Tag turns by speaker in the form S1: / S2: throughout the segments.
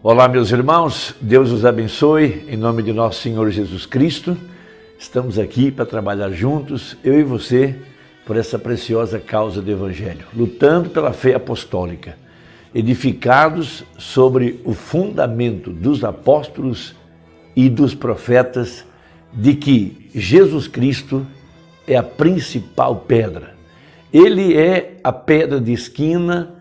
S1: Olá, meus irmãos, Deus os abençoe, em nome de nosso Senhor Jesus Cristo. Estamos aqui para trabalhar juntos, eu e você, por essa preciosa causa do Evangelho, lutando pela fé apostólica, edificados sobre o fundamento dos apóstolos e dos profetas, de que Jesus Cristo é a principal pedra. Ele é a pedra de esquina,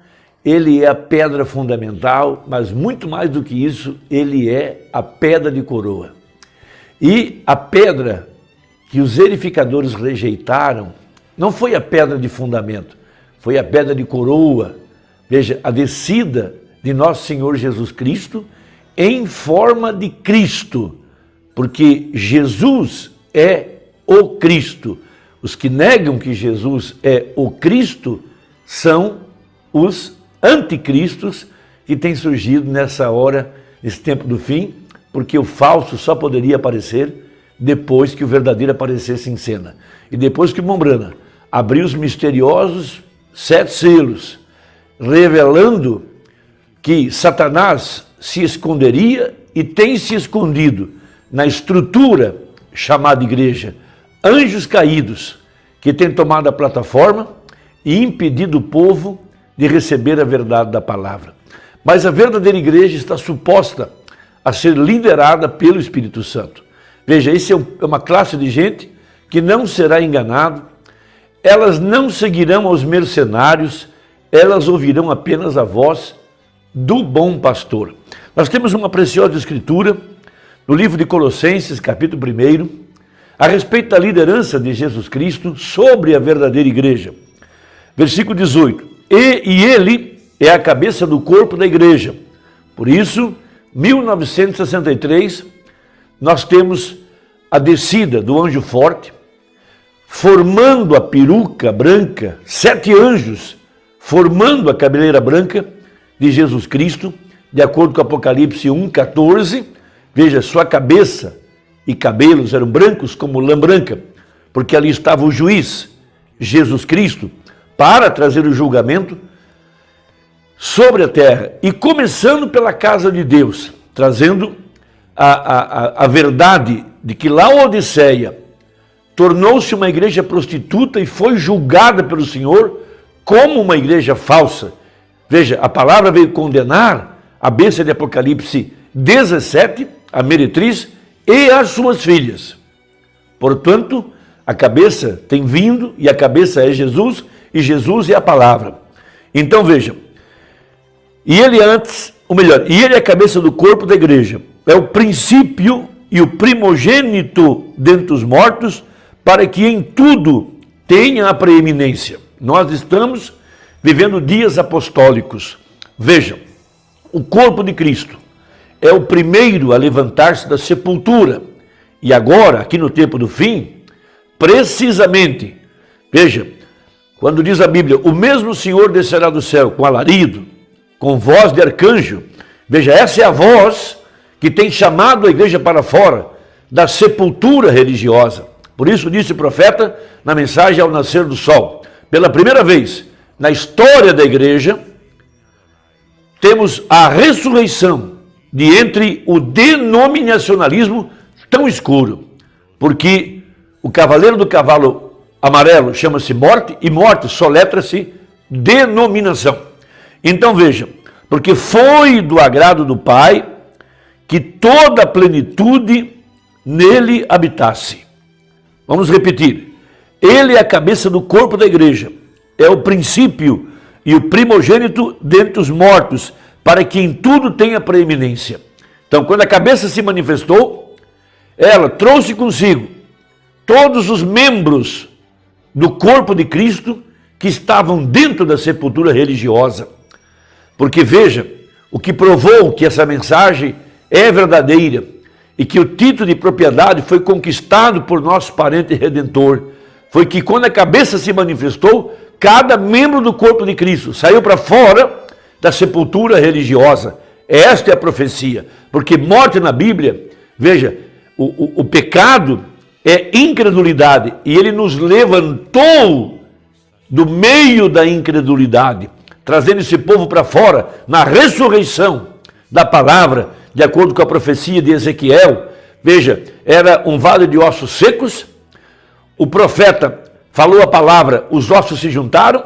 S1: ele é a pedra fundamental, mas muito mais do que isso, ele é a pedra de coroa. E a pedra que os edificadores rejeitaram não foi a pedra de fundamento, foi a pedra de coroa. Veja, a descida de nosso Senhor Jesus Cristo em forma de Cristo, porque Jesus é o Cristo. Os que negam que Jesus é o Cristo são os anticristos que têm surgido nessa hora, nesse tempo do fim, porque o falso só poderia aparecer depois que o verdadeiro aparecesse em cena. E depois que Mombrana abriu os misteriosos 7 selos, revelando que Satanás se esconderia e tem se escondido na estrutura chamada igreja, anjos caídos que têm tomado a plataforma e impedido o povo de receber a verdade da palavra. Mas a verdadeira igreja está suposta a ser liderada pelo Espírito Santo. Veja, isso é uma classe de gente que não será enganado, elas não seguirão aos mercenários, elas ouvirão apenas a voz do bom pastor. Nós temos uma preciosa escritura no livro de Colossenses, capítulo 1, a respeito da liderança de Jesus Cristo sobre a verdadeira igreja. Versículo 18. E ele é a cabeça do corpo da igreja. Por isso, 1963, nós temos a descida do anjo forte, formando a peruca branca, 7 anjos, formando a cabeleira branca de Jesus Cristo, de acordo com Apocalipse 1:14. Veja, sua cabeça e cabelos eram brancos como lã branca, porque ali estava o juiz, Jesus Cristo, para trazer o julgamento sobre a terra, e começando pela casa de Deus, trazendo a verdade de que Laodiceia tornou-se uma igreja prostituta e foi julgada pelo Senhor como uma igreja falsa. Veja, a palavra veio condenar a besta de Apocalipse 17, a meretriz e as suas filhas. Portanto, a cabeça tem vindo e a cabeça é Jesus, e Jesus é a palavra. Então veja, e ele é a cabeça do corpo da igreja, é o princípio e o primogênito dentre os mortos, para que em tudo tenha a preeminência. Nós estamos vivendo dias apostólicos. Veja, o corpo de Cristo é o primeiro a levantar-se da sepultura, e agora, aqui no tempo do fim, precisamente, veja, quando diz a Bíblia, o mesmo Senhor descerá do céu com alarido, com voz de arcanjo. Veja, essa é a voz que tem chamado a igreja para fora da sepultura religiosa. Por isso disse o profeta na mensagem ao nascer do sol. Pela primeira vez na história da igreja, temos a ressurreição de entre o denominacionalismo tão escuro, porque o cavaleiro do cavalo amarelo chama-se morte, e morte soletra-se denominação. Então veja, porque foi do agrado do Pai que toda a plenitude nele habitasse. Vamos repetir. Ele é a cabeça do corpo da igreja, é o princípio e o primogênito dentre os mortos, para que em tudo tenha preeminência. Então, quando a cabeça se manifestou, ela trouxe consigo todos os membros do corpo de Cristo que estavam dentro da sepultura religiosa. Porque veja, o que provou que essa mensagem é verdadeira e que o título de propriedade foi conquistado por nosso parente redentor, foi que quando a cabeça se manifestou, cada membro do corpo de Cristo saiu para fora da sepultura religiosa. Esta é a profecia, porque morte na Bíblia, veja, o pecado é incredulidade, e ele nos levantou do meio da incredulidade, trazendo esse povo para fora na ressurreição, da palavra, de acordo com a profecia de Ezequiel. Veja, era um vale de ossos secos, o profeta falou a palavra, os ossos se juntaram,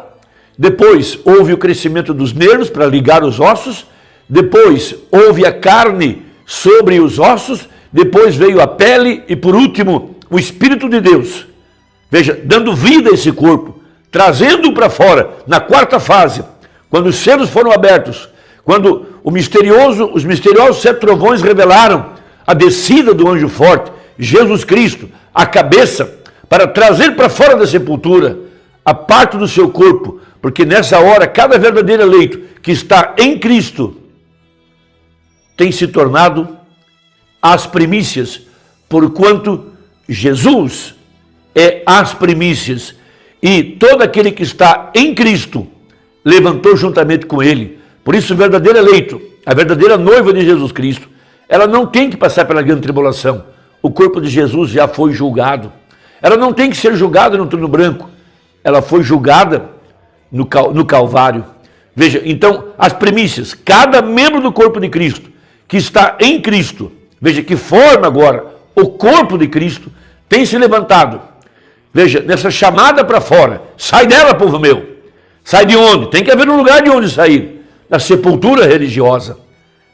S1: depois houve o crescimento dos nervos para ligar os ossos, depois houve a carne sobre os ossos, depois veio a pele e por último o Espírito de Deus. Veja, dando vida a esse corpo, trazendo-o para fora, na quarta fase, quando os selos foram abertos, quando os misteriosos 7 trovões revelaram a descida do anjo forte, Jesus Cristo, a cabeça, para trazer para fora da sepultura a parte do seu corpo, porque nessa hora cada verdadeiro eleito que está em Cristo tem se tornado as primícias, porquanto Jesus é as primícias, e todo aquele que está em Cristo levantou juntamente com ele. Por isso o verdadeiro eleito, a verdadeira noiva de Jesus Cristo, ela não tem que passar pela grande tribulação. O corpo de Jesus já foi julgado. Ela não tem que ser julgada no trono branco. Ela foi julgada no Calvário. Veja, então, as primícias, cada membro do corpo de Cristo, que está em Cristo, veja, que forma agora o corpo de Cristo, tem se levantado. Veja, nessa chamada para fora, sai dela, povo meu. Sai de onde? Tem que haver um lugar de onde sair. Da sepultura religiosa.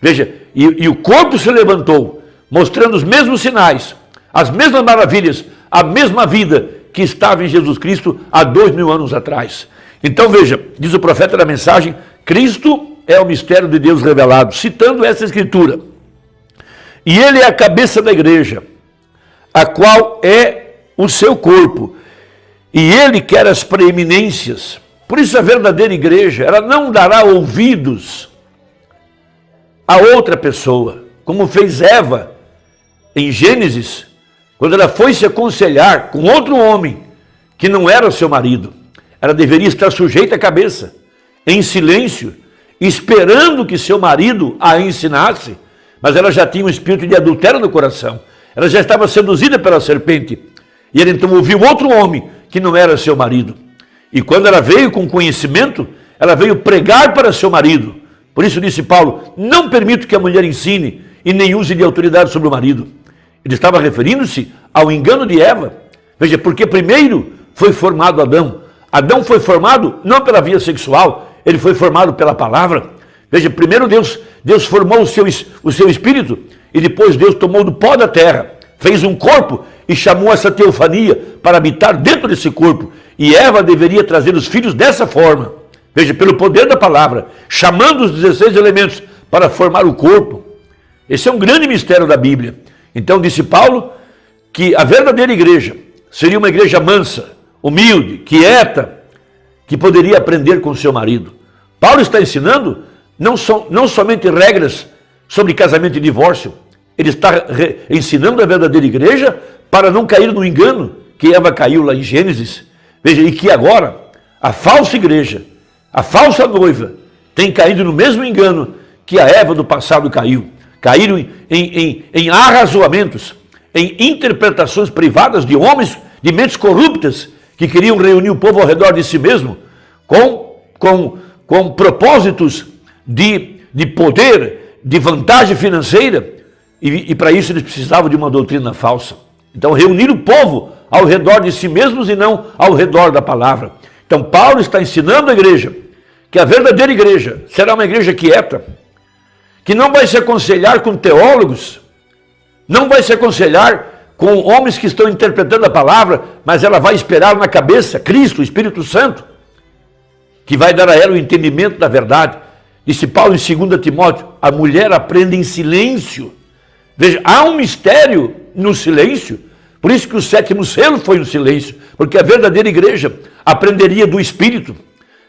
S1: Veja, e o corpo se levantou, mostrando os mesmos sinais, as mesmas maravilhas, a mesma vida que estava em Jesus Cristo há 2000 anos atrás. Então veja, diz o profeta da mensagem, Cristo é o mistério de Deus revelado, citando essa escritura. E ele é a cabeça da igreja, a qual é o seu corpo, e ele quer as preeminências. Por isso a verdadeira igreja, ela não dará ouvidos a outra pessoa, como fez Eva em Gênesis, quando ela foi se aconselhar com outro homem que não era o seu marido. Ela deveria estar sujeita à cabeça, em silêncio, esperando que seu marido a ensinasse, mas ela já tinha um espírito de adultério no coração. Ela já estava seduzida pela serpente. E ela então ouviu outro homem que não era seu marido. E quando ela veio com conhecimento, ela veio pregar para seu marido. Por isso disse Paulo, não permito que a mulher ensine e nem use de autoridade sobre o marido. Ele estava referindo-se ao engano de Eva. Veja, porque primeiro foi formado Adão. Adão foi formado não pela via sexual, ele foi formado pela palavra. Veja, primeiro Deus formou o seu espírito e depois Deus tomou do pó da terra, fez um corpo e chamou essa teofania para habitar dentro desse corpo. E Eva deveria trazer os filhos dessa forma. Veja, pelo poder da palavra, chamando os 16 elementos para formar o corpo. Esse é um grande mistério da Bíblia. Então disse Paulo que a verdadeira igreja seria uma igreja mansa, humilde, quieta, que poderia aprender com seu marido. Paulo está ensinando não somente regras sobre casamento e divórcio, ele está ensinando a verdadeira igreja para não cair no engano que Eva caiu lá em Gênesis. Veja, e que agora a falsa igreja, a falsa noiva, tem caído no mesmo engano que a Eva do passado caiu. Caíram em arrazoamentos, em interpretações privadas de homens, de mentes corruptas, que queriam reunir o povo ao redor de si mesmo, com propósitos de poder, de vantagem financeira, e para isso eles precisavam de uma doutrina falsa. Então, reunir o povo ao redor de si mesmos e não ao redor da palavra. Então, Paulo está ensinando a igreja que a verdadeira igreja será uma igreja quieta, que não vai se aconselhar com teólogos, não vai se aconselhar com homens que estão interpretando a palavra, mas ela vai esperar na cabeça Cristo, o Espírito Santo, que vai dar a ela o entendimento da verdade. Disse Paulo em 2 Timóteo, a mulher aprende em silêncio. Veja, há um mistério no silêncio, por isso que o 7º selo foi no silêncio, porque a verdadeira igreja aprenderia do Espírito.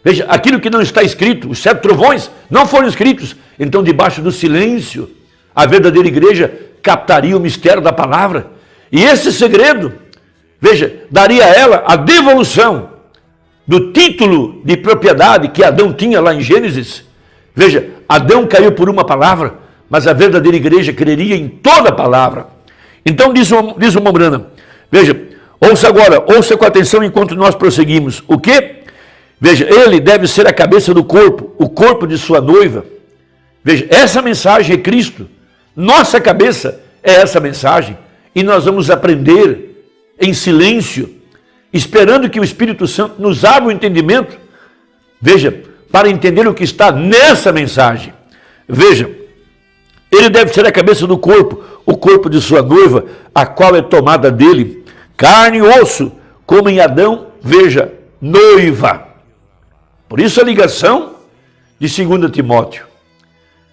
S1: Veja, aquilo que não está escrito, os 7 trovões não foram escritos, então debaixo do silêncio, a verdadeira igreja captaria o mistério da palavra, e esse segredo, veja, daria a ela a devolução do título de propriedade que Adão tinha lá em Gênesis. Veja, Adão caiu por uma palavra, mas a verdadeira igreja creria em toda a palavra. Então diz o Mombrana, veja, ouça agora, ouça com atenção enquanto nós prosseguimos. O quê? Veja, ele deve ser a cabeça do corpo, o corpo de sua noiva. Veja, essa mensagem é Cristo. Nossa cabeça é essa mensagem. E nós vamos aprender em silêncio, esperando que o Espírito Santo nos abra o entendimento. Veja, para entender o que está nessa mensagem. Veja, ele deve ser a cabeça do corpo, o corpo de sua noiva, a qual é tomada dele, carne e osso, como em Adão, veja, noiva. Por isso a ligação de 2 Timóteo.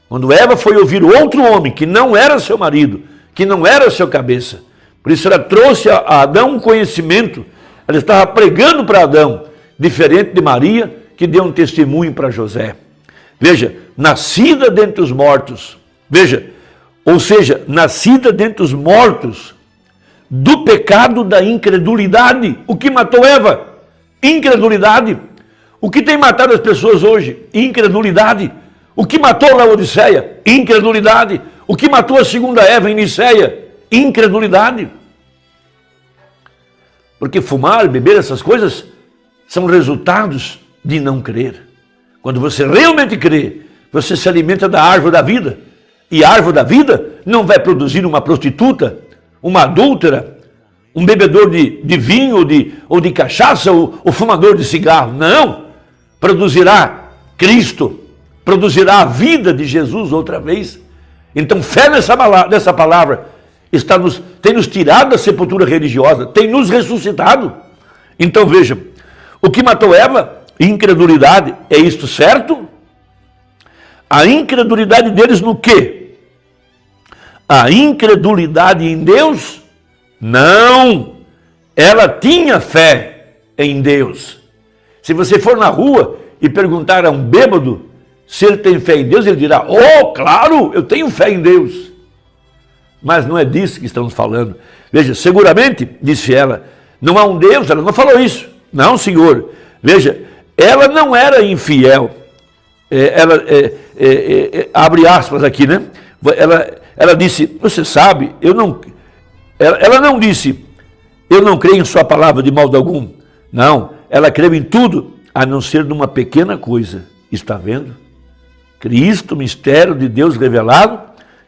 S1: Quando Eva foi ouvir outro homem que não era seu marido, que não era seu cabeça, por isso ela trouxe a Adão um conhecimento, ela estava pregando para Adão, diferente de Maria, que deu um testemunho para José. Veja, nascida dentre os mortos, veja, ou seja, nascida dentre os mortos, do pecado da incredulidade. O que matou Eva? Incredulidade. O que tem matado as pessoas hoje? Incredulidade. O que matou Laodiceia? Incredulidade. O que matou a segunda Eva em Niceia? Incredulidade. Porque fumar, beber, essas coisas são resultados de não crer. Quando você realmente crê, você se alimenta da árvore da vida. E a árvore da vida não vai produzir uma prostituta, uma adúltera, um bebedor de vinho ou de cachaça, ou fumador de cigarro. Não! Produzirá Cristo, produzirá a vida de Jesus outra vez. Então, fé nessa palavra tem nos tirado da sepultura religiosa, tem nos ressuscitado. Então, veja, o que matou Eva? Incredulidade. É isto certo? A incredulidade deles no quê? A incredulidade em Deus? Não! Ela tinha fé em Deus. Se você for na rua e perguntar a um bêbado se ele tem fé em Deus, ele dirá, oh, claro, eu tenho fé em Deus. Mas não é disso que estamos falando. Veja, seguramente, disse ela, não há um Deus, ela não falou isso. Não, senhor. Veja, ela não era infiel. Abre aspas aqui, né? Ela disse, você sabe, ela não disse, eu não creio em sua palavra de modo algum. Não, ela creu em tudo, a não ser numa pequena coisa. Está vendo? Cristo, mistério de Deus revelado,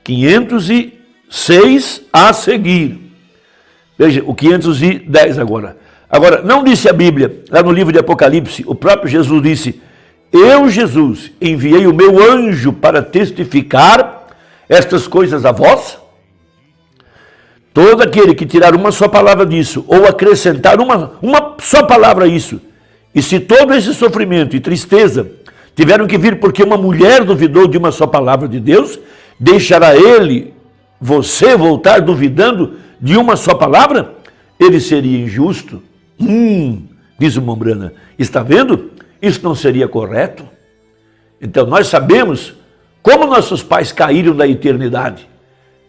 S1: 506 a seguir. Veja, o 510 agora. Agora, não disse a Bíblia, lá no livro de Apocalipse, o próprio Jesus disse, eu, Jesus, enviei o meu anjo para testificar estas coisas a vós? Todo aquele que tirar uma só palavra disso, ou acrescentar uma só palavra a isso, e se todo esse sofrimento e tristeza tiveram que vir porque uma mulher duvidou de uma só palavra de Deus, deixará você voltar duvidando de uma só palavra? Ele seria injusto? Diz o Mombrana, está vendo? Isso não seria correto? Então nós sabemos como nossos pais caíram da eternidade.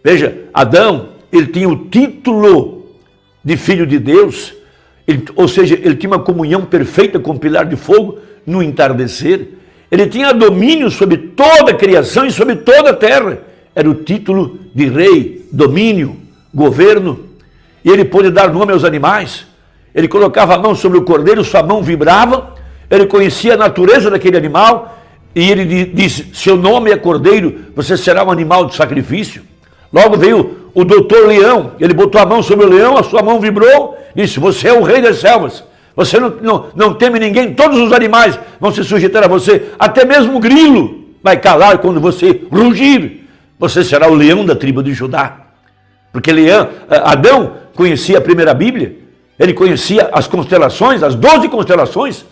S1: Veja, Adão, ele tinha o título de filho de Deus, ou seja, ele tinha uma comunhão perfeita com o pilar de fogo no entardecer. Ele tinha domínio sobre toda a criação e sobre toda a terra. Era o título de rei, domínio, governo. E ele pôde dar nome aos animais. Ele colocava a mão sobre o cordeiro, sua mão vibrava. Ele conhecia a natureza daquele animal. E ele disse, seu nome é cordeiro, você será um animal de sacrifício. Logo veio o doutor Leão, ele botou a mão sobre o leão, a sua mão vibrou, disse, você é o rei das selvas. Você não teme ninguém, todos os animais vão se sujeitar a você, até mesmo o grilo vai calar quando você rugir. Você será o leão da tribo de Judá. Porque Adão conhecia a primeira Bíblia, ele conhecia as constelações, as 12 constelações,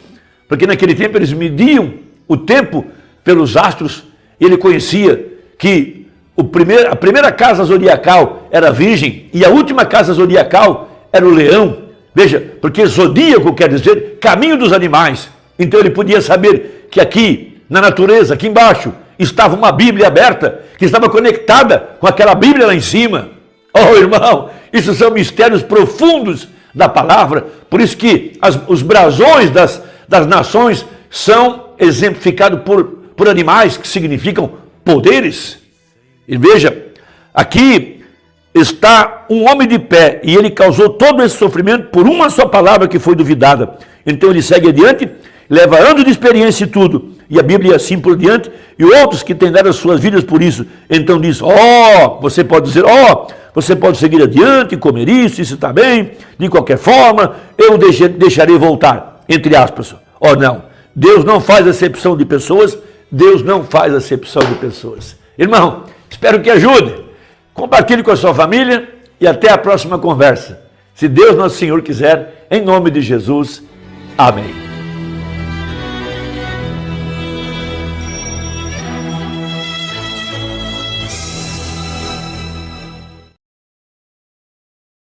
S1: porque naquele tempo eles mediam o tempo pelos astros, e ele conhecia que a primeira casa zodiacal era a Virgem, e a última casa zodiacal era o Leão. Veja, porque zodíaco quer dizer caminho dos animais. Então ele podia saber que aqui, na natureza, aqui embaixo, estava uma Bíblia aberta, que estava conectada com aquela Bíblia lá em cima. Oh, irmão, isso são mistérios profundos da palavra. Por isso que os brasões das nações são exemplificados por animais que significam poderes. E veja, aqui está um homem de pé e ele causou todo esse sofrimento por uma só palavra que foi duvidada. Então ele segue adiante, leva anos de experiência e tudo. e a Bíblia e assim por diante, e outros que têm dado as suas vidas por isso. Então diz, você pode dizer, você pode seguir adiante, comer isso está bem, de qualquer forma, eu deixarei voltar, entre aspas. Não, Deus não faz acepção de pessoas, Deus não faz acepção de pessoas. Irmão, espero que ajude, compartilhe com a sua família e até a próxima conversa. Se Deus Nosso Senhor quiser, em nome de Jesus, amém.